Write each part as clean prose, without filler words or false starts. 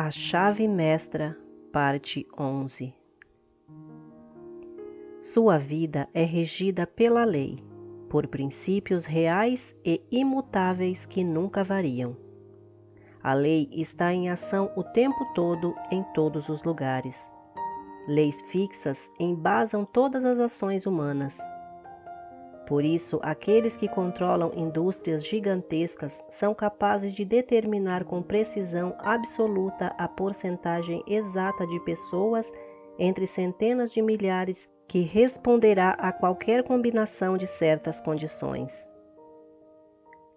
A chave mestra, parte 11. Sua vida é regida pela lei, por princípios reais e imutáveis que nunca variam. A lei está em ação o tempo todo, em todos os lugares. Leis fixas embasam todas as ações humanas. Por isso, aqueles que controlam indústrias gigantescas são capazes de determinar com precisão absoluta a porcentagem exata de pessoas entre centenas de milhares que responderá a qualquer combinação de certas condições.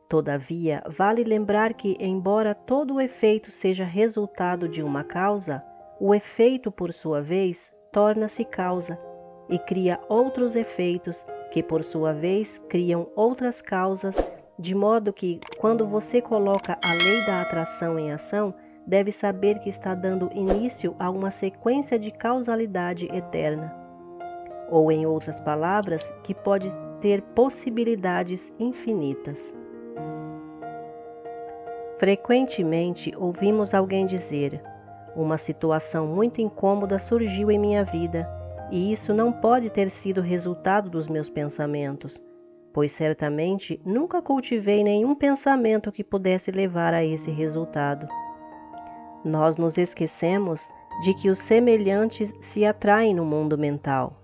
Todavia, vale lembrar que, embora todo o efeito seja resultado de uma causa, o efeito, por sua vez, torna-se causa e cria outros efeitos que, por sua vez, criam outras causas, de modo que, quando você coloca a lei da atração em ação, deve saber que está dando início a uma sequência de causalidade eterna. Ou, em outras palavras, que pode ter possibilidades infinitas. Frequentemente ouvimos alguém dizer: uma situação muito incômoda surgiu em minha vida, e isso não pode ter sido resultado dos meus pensamentos, pois certamente nunca cultivei nenhum pensamento que pudesse levar a esse resultado. Nós nos esquecemos de que os semelhantes se atraem no mundo mental,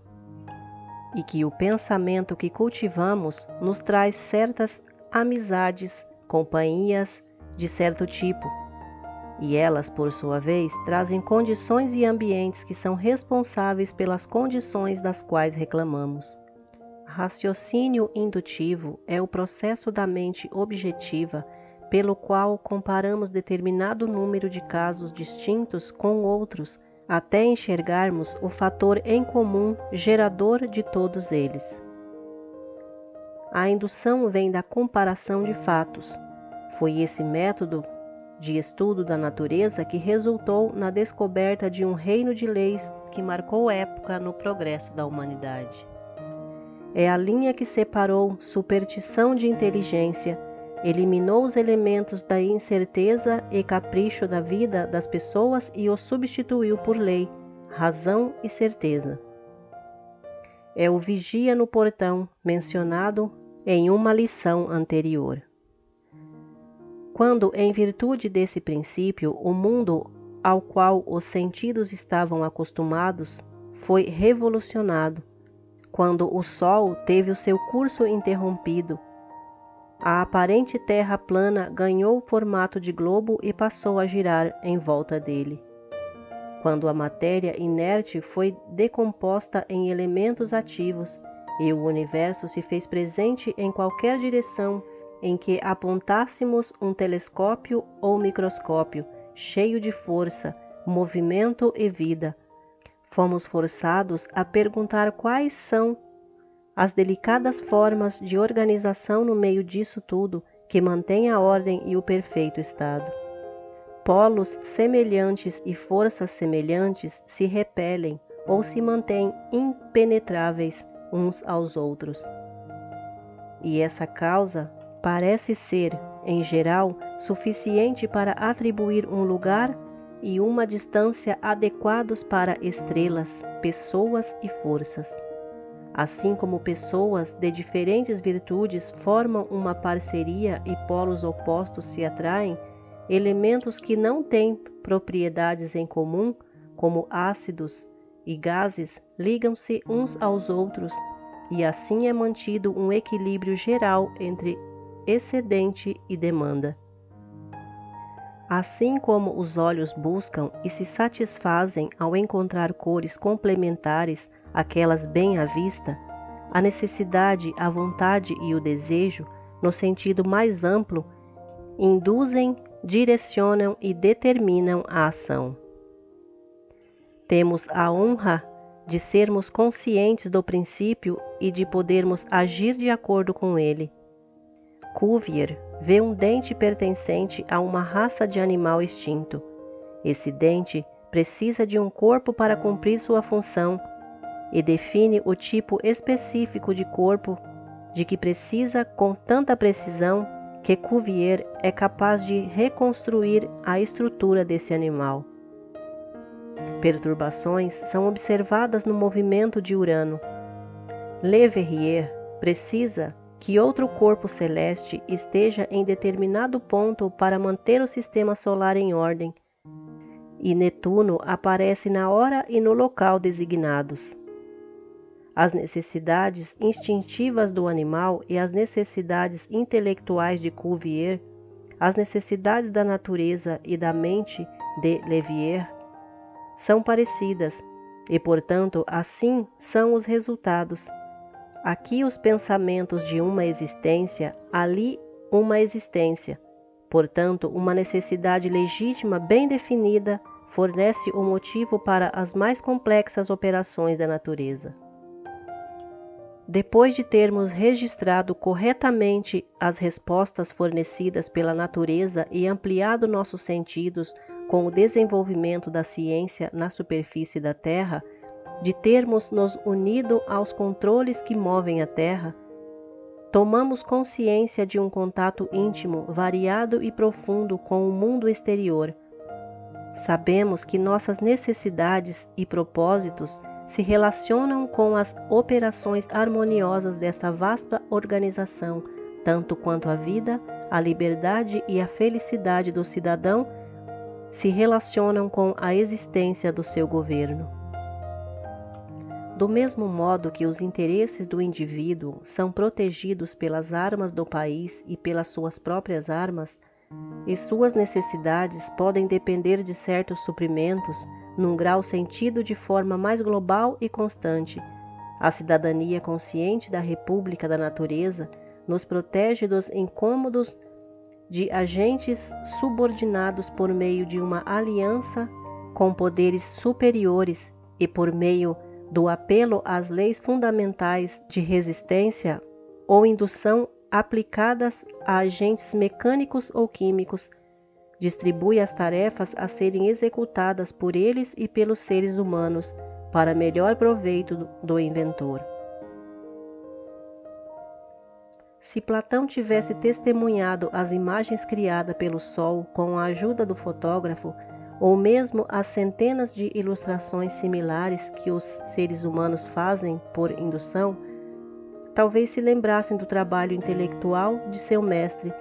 e que o pensamento que cultivamos nos traz certas amizades, companhias de certo tipo, e elas, por sua vez, trazem condições e ambientes que são responsáveis pelas condições das quais reclamamos. Raciocínio indutivo é o processo da mente objetiva pelo qual comparamos determinado número de casos distintos com outros até enxergarmos o fator em comum gerador de todos eles. A indução vem da comparação de fatos. Foi esse método de estudo da natureza que resultou na descoberta de um reino de leis que marcou época no progresso da humanidade. É a linha que separou superstição de inteligência, eliminou os elementos da incerteza e capricho da vida das pessoas e os substituiu por lei, razão e certeza. É o vigia no portão mencionado em uma lição anterior. Quando, em virtude desse princípio, o mundo ao qual os sentidos estavam acostumados foi revolucionado, quando o Sol teve o seu curso interrompido, a aparente Terra plana ganhou o formato de globo e passou a girar em volta dele. Quando a matéria inerte foi decomposta em elementos ativos e o universo se fez presente em qualquer direção em que apontássemos um telescópio ou microscópio, cheio de força, movimento e vida, fomos forçados a perguntar quais são as delicadas formas de organização no meio disso tudo que mantém a ordem e o perfeito estado. Polos semelhantes e forças semelhantes se repelem ou se mantêm impenetráveis uns aos outros. E essa causa parece ser, em geral, suficiente para atribuir um lugar e uma distância adequados para estrelas, pessoas e forças. Assim como pessoas de diferentes virtudes formam uma parceria e polos opostos se atraem, elementos que não têm propriedades em comum, como ácidos e gases, ligam-se uns aos outros, e assim é mantido um equilíbrio geral entre excedente e demanda. Assim como os olhos buscam e se satisfazem ao encontrar cores complementares àquelas bem à vista, a necessidade, a vontade e o desejo, no sentido mais amplo, induzem, direcionam e determinam a ação. Temos a honra de sermos conscientes do princípio e de podermos agir de acordo com ele. Cuvier vê um dente pertencente a uma raça de animal extinto. Esse dente precisa de um corpo para cumprir sua função e define o tipo específico de corpo de que precisa com tanta precisão que Cuvier é capaz de reconstruir a estrutura desse animal. perturbações são observadas no movimento de Urano. Le Verrier precisa que outro corpo celeste esteja em determinado ponto para manter o sistema solar em ordem, e Netuno aparece na hora e no local designados. As necessidades instintivas do animal e as necessidades intelectuais de Cuvier, as necessidades da natureza e da mente de Leverrier, são parecidas, e portanto assim são os resultados. Aqui os pensamentos de uma existência, ali uma existência. Portanto, uma necessidade legítima bem definida fornece o motivo para as mais complexas operações da natureza. Depois de termos registrado corretamente as respostas fornecidas pela natureza e ampliado nossos sentidos com o desenvolvimento da ciência na superfície da Terra, de termos nos unido aos controles que movem a Terra, tomamos consciência de um contato íntimo, variado e profundo com o mundo exterior. Sabemos que nossas necessidades e propósitos se relacionam com as operações harmoniosas desta vasta organização, tanto quanto a vida, a liberdade e a felicidade do cidadão se relacionam com a existência do seu governo. Do mesmo modo que os interesses do indivíduo são protegidos pelas armas do país e pelas suas próprias armas, e suas necessidades podem depender de certos suprimentos, num grau sentido de forma mais global e constante, a cidadania consciente da República da Natureza nos protege dos incômodos de agentes subordinados por meio de uma aliança com poderes superiores e por meio do apelo às leis fundamentais de resistência ou indução aplicadas a agentes mecânicos ou químicos, distribui as tarefas a serem executadas por eles e pelos seres humanos para melhor proveito do inventor. Se Platão tivesse testemunhado as imagens criadas pelo Sol com a ajuda do fotógrafo, ou mesmo as centenas de ilustrações similares que os seres humanos fazem por indução, talvez se lembrassem do trabalho intelectual de seu mestre,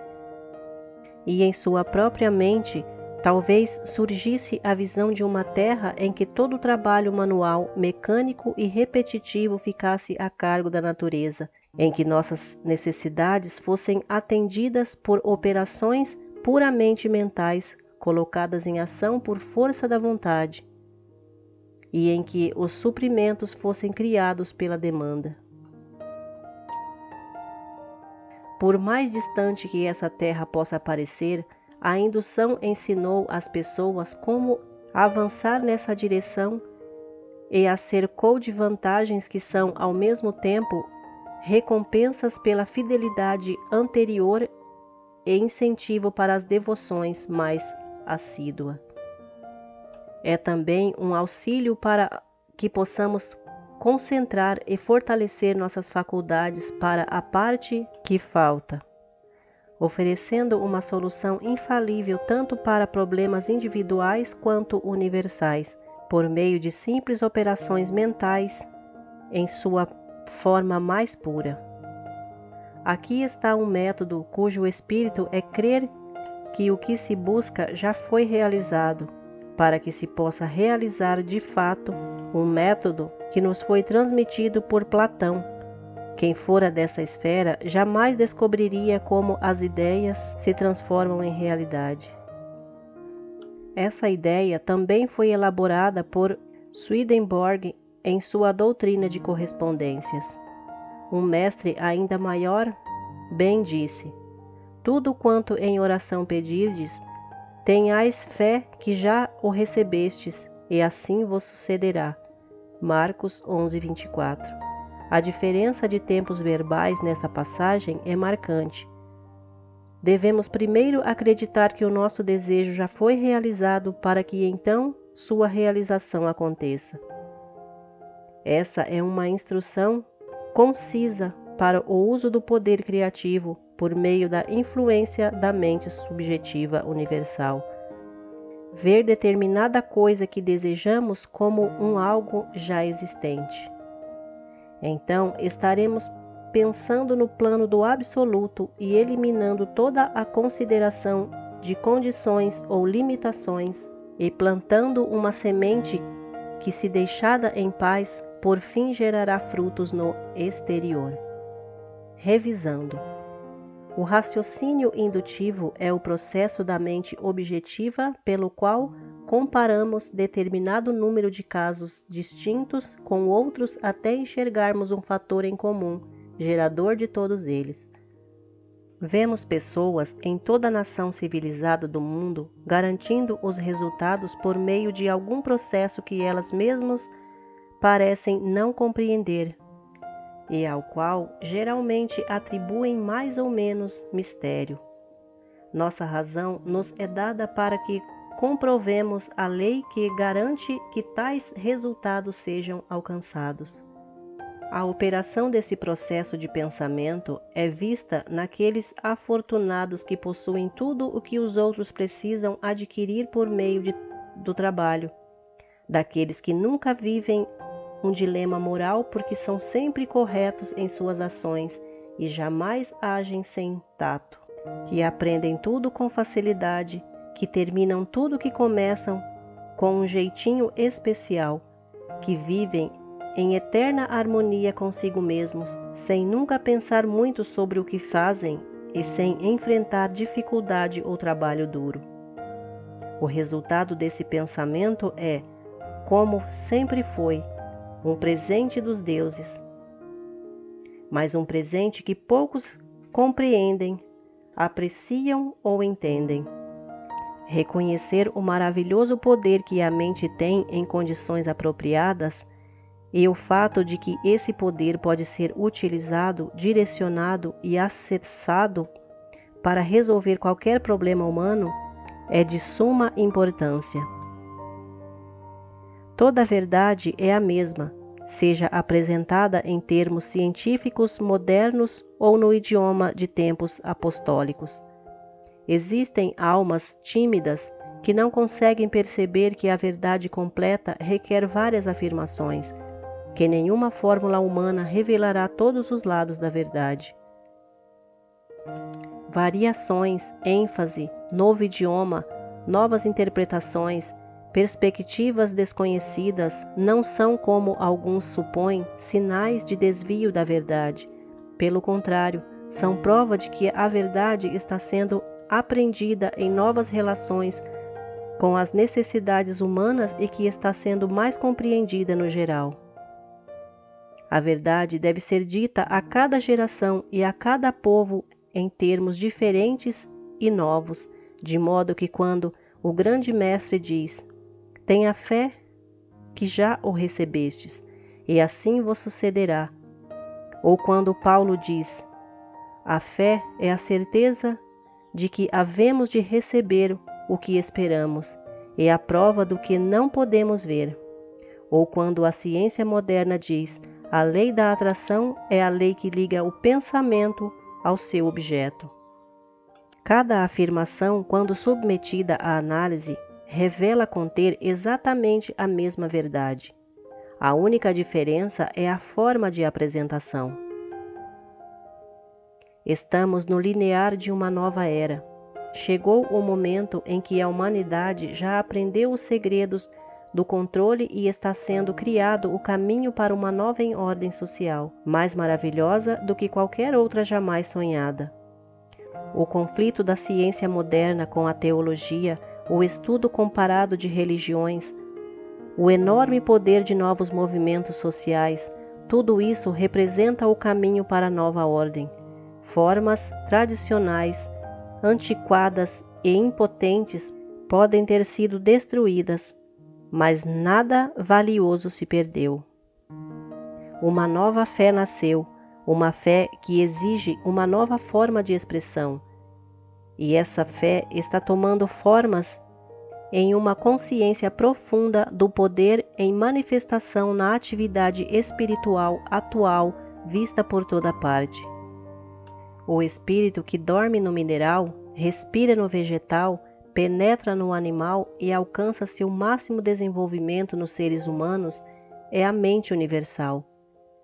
e em sua própria mente talvez surgisse a visão de uma terra em que todo o trabalho manual, mecânico e repetitivo ficasse a cargo da natureza, em que nossas necessidades fossem atendidas por operações puramente mentais, colocadas em ação por força da vontade, e em que os suprimentos fossem criados pela demanda. Por mais distante que essa terra possa parecer, a indução ensinou às pessoas como avançar nessa direção e a cercou de vantagens que são, ao mesmo tempo, recompensas pela fidelidade anterior e incentivo para as devoções mais assídua. É também um auxílio para que possamos concentrar e fortalecer nossas faculdades para a parte que falta, oferecendo uma solução infalível tanto para problemas individuais quanto universais, por meio de simples operações mentais em sua forma mais pura. Aqui está um método cujo espírito é crer que o que se busca já foi realizado, para que se possa realizar de fato um método que nos foi transmitido por Platão. Quem fora dessa esfera jamais descobriria como as ideias se transformam em realidade. Essa ideia também foi elaborada por Swedenborg em sua doutrina de correspondências. Um mestre ainda maior bem disse: tudo quanto em oração pedirdes, tenhais fé que já o recebestes, e assim vos sucederá. Marcos 11:24. A diferença de tempos verbais nesta passagem é marcante. Devemos primeiro acreditar que o nosso desejo já foi realizado para que então sua realização aconteça. Essa é uma instrução concisa para o uso do poder criativo por meio da influência da mente subjetiva universal. ver determinada coisa que desejamos como um algo já existente. Então, estaremos pensando no plano do absoluto e eliminando toda a consideração de condições ou limitações e plantando uma semente que, se deixada em paz, por fim gerará frutos no exterior. Revisando. O raciocínio indutivo é o processo da mente objetiva pelo qual comparamos determinado número de casos distintos com outros até enxergarmos um fator em comum, gerador de todos eles. Vemos pessoas em toda a nação civilizada do mundo garantindo os resultados por meio de algum processo que elas mesmas parecem não compreender e ao qual geralmente atribuem mais ou menos mistério. Nossa razão nos é dada para que comprovemos a lei que garante que tais resultados sejam alcançados. A operação desse processo de pensamento é vista naqueles afortunados que possuem tudo o que os outros precisam adquirir por meio do trabalho, daqueles que nunca vivem um dilema moral porque são sempre corretos em suas ações e jamais agem sem tato, que aprendem tudo com facilidade, que terminam tudo que começam com um jeitinho especial, que vivem em eterna harmonia consigo mesmos, sem nunca pensar muito sobre o que fazem e sem enfrentar dificuldade ou trabalho duro. O resultado desse pensamento é, como sempre foi, um presente dos deuses, mas um presente que poucos compreendem, apreciam ou entendem. Reconhecer o maravilhoso poder que a mente tem em condições apropriadas e o fato de que esse poder pode ser utilizado, direcionado e acessado para resolver qualquer problema humano é de suma importância. Toda a verdade é a mesma, seja apresentada em termos científicos modernos ou no idioma de tempos apostólicos. Existem almas tímidas que não conseguem perceber que a verdade completa requer várias afirmações, que nenhuma fórmula humana revelará todos os lados da verdade. Variações, ênfase, novo idioma, novas interpretações, perspectivas desconhecidas não são, como alguns supõem, sinais de desvio da verdade. Pelo contrário, são prova de que a verdade está sendo aprendida em novas relações com as necessidades humanas e que está sendo mais compreendida no geral. A verdade deve ser dita a cada geração e a cada povo em termos diferentes e novos, de modo que quando o grande mestre diz: tenha fé que já o recebestes, e assim vos sucederá. Ou quando Paulo diz: a fé é a certeza de que havemos de receber o que esperamos, e a prova do que não podemos ver. Ou quando a ciência moderna diz: a lei da atração é a lei que liga o pensamento ao seu objeto. Cada afirmação, quando submetida à análise, revela conter exatamente a mesma verdade. A única diferença é a forma de apresentação. Estamos no linear de uma nova era. Chegou o momento em que a humanidade já aprendeu os segredos do controle e está sendo criado o caminho para uma nova ordem social, mais maravilhosa do que qualquer outra jamais sonhada. O conflito da ciência moderna com a teologia, o estudo comparado de religiões, o enorme poder de novos movimentos sociais, tudo isso representa o caminho para a nova ordem. Formas tradicionais, antiquadas e impotentes podem ter sido destruídas, mas nada valioso se perdeu. Uma nova fé nasceu, uma fé que exige uma nova forma de expressão. E essa fé está tomando formas em uma consciência profunda do poder em manifestação na atividade espiritual atual vista por toda parte. O espírito que dorme no mineral, respira no vegetal, penetra no animal e alcança seu máximo desenvolvimento nos seres humanos é a mente universal,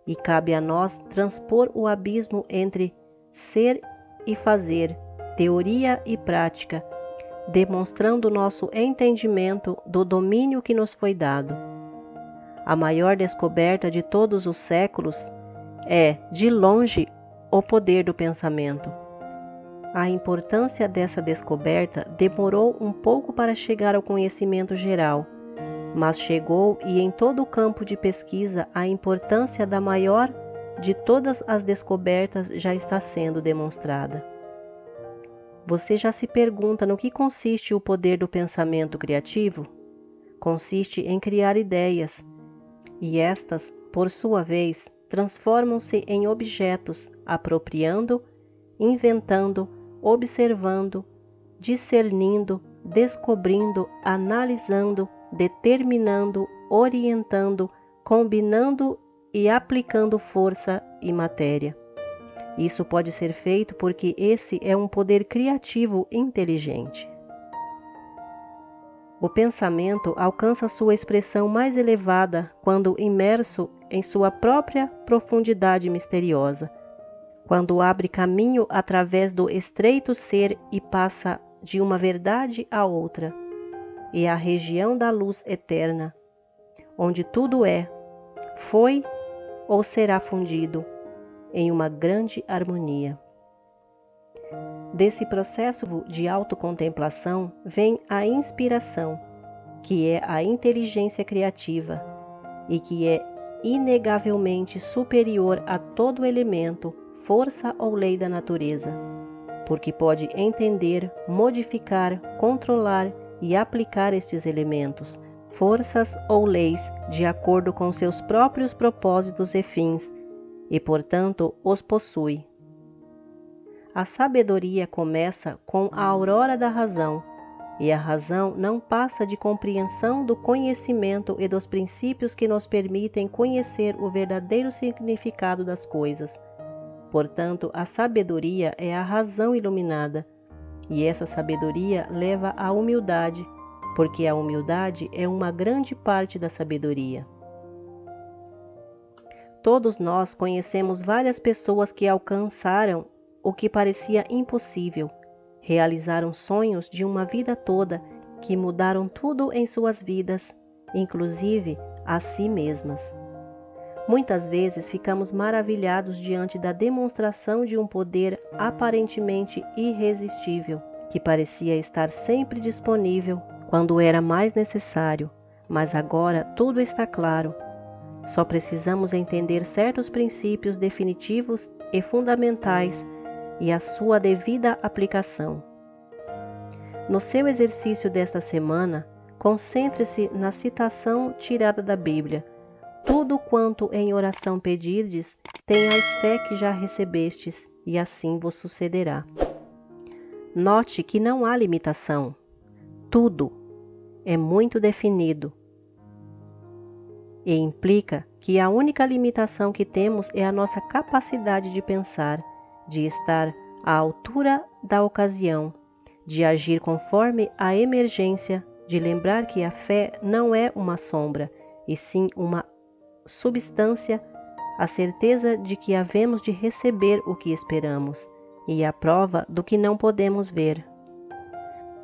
e cabe a nós transpor o abismo entre ser e fazer, teoria e prática, demonstrando nosso entendimento do domínio que nos foi dado. A maior descoberta de todos os séculos é, de longe, o poder do pensamento. A importância dessa descoberta demorou um pouco para chegar ao conhecimento geral, mas chegou e em todo o campo de pesquisa a importância da maior de todas as descobertas já está sendo demonstrada. Você já se pergunta no que consiste o poder do pensamento criativo? Consiste em criar ideias, e estas, por sua vez, transformam-se em objetos, apropriando, inventando, observando, discernindo, descobrindo, analisando, determinando, orientando, combinando e aplicando força e matéria. Isso pode ser feito porque esse é um poder criativo inteligente. O pensamento alcança sua expressão mais elevada quando imerso em sua própria profundidade misteriosa, quando abre caminho através do estreito ser e passa de uma verdade a outra, e a região da luz eterna, onde tudo é, foi ou será fundido em uma grande harmonia. Desse processo de autocontemplação vem a inspiração, que é a inteligência criativa e que é inegavelmente superior a todo elemento, força ou lei da natureza, porque pode entender, modificar, controlar e aplicar estes elementos, forças ou leis de acordo com seus próprios propósitos e fins, e portanto os possui. A sabedoria começa com a aurora da razão, e a razão não passa de compreensão do conhecimento e dos princípios que nos permitem conhecer o verdadeiro significado das coisas. Portanto, a sabedoria é a razão iluminada, e essa sabedoria leva à humildade, porque a humildade é uma grande parte da sabedoria. Todos nós conhecemos várias pessoas que alcançaram o que parecia impossível, realizaram sonhos de uma vida toda que mudaram tudo em suas vidas, inclusive a si mesmas. Muitas vezes ficamos maravilhados diante da demonstração de um poder aparentemente irresistível, que parecia estar sempre disponível quando era mais necessário, mas agora tudo está claro. Só precisamos entender certos princípios definitivos e fundamentais e a sua devida aplicação. No seu exercício desta semana, concentre-se na citação tirada da Bíblia. Tudo quanto em oração pedirdes, tenhais fé que já recebestes, e assim vos sucederá. Note que não há limitação. Tudo é muito definido e implica que a única limitação que temos é a nossa capacidade de pensar, de estar à altura da ocasião, de agir conforme a emergência, de lembrar que a fé não é uma sombra, e sim uma substância, a certeza de que havemos de receber o que esperamos, e a prova do que não podemos ver.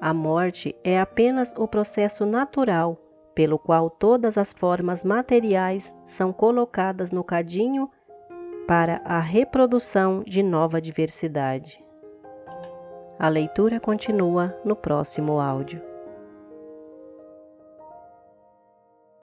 A morte é apenas o processo natural pelo qual todas as formas materiais são colocadas no cadinho para a reprodução de nova diversidade. A leitura continua no próximo áudio.